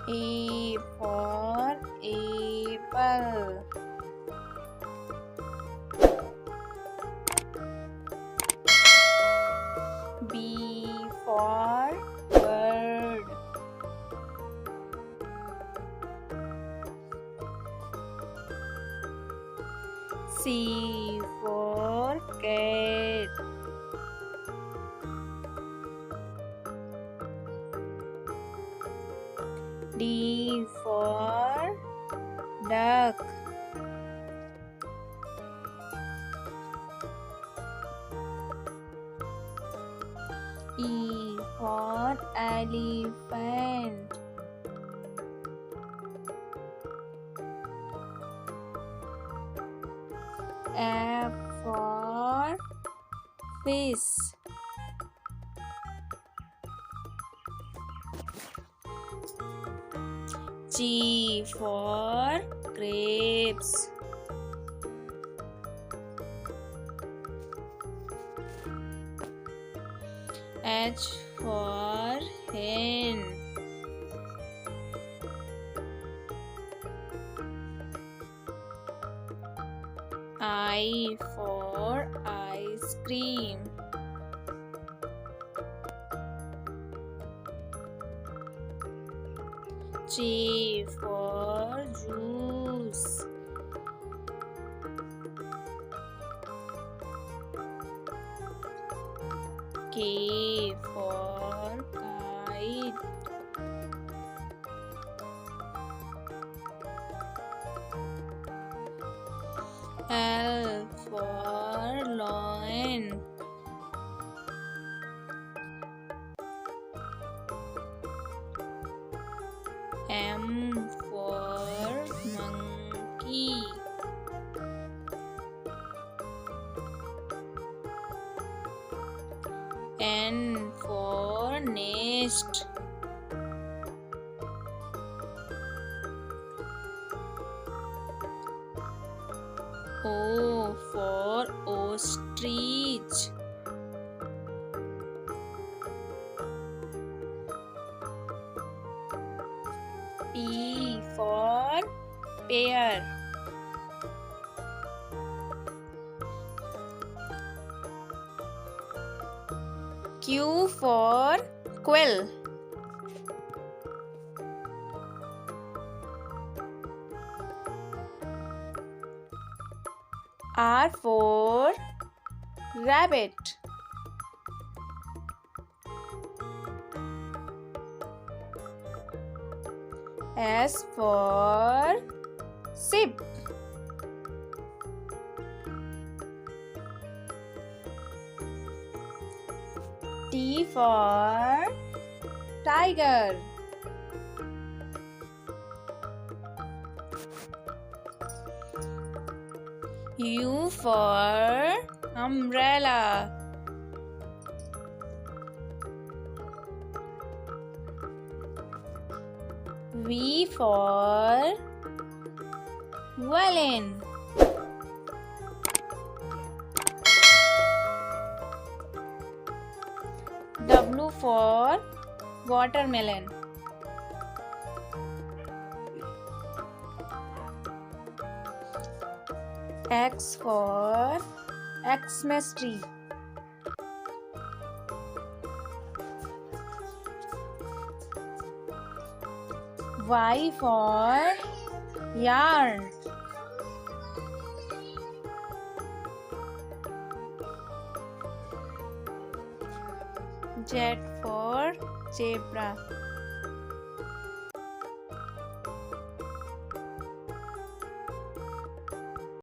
A for apple. B for bird. C for cat. D for duck. E for elephant. F for fish. G for grapes. H for hen. I for ice cream. J for juice. K for kite. L for lion. M for monkey. N for nest. O for ostrich. P for pear. Q for quail. R for rabbit. S for sheep. T for tiger. U for umbrella. V for violin. W for watermelon. X for Xmas tree. Y for yarn. Z for zebra.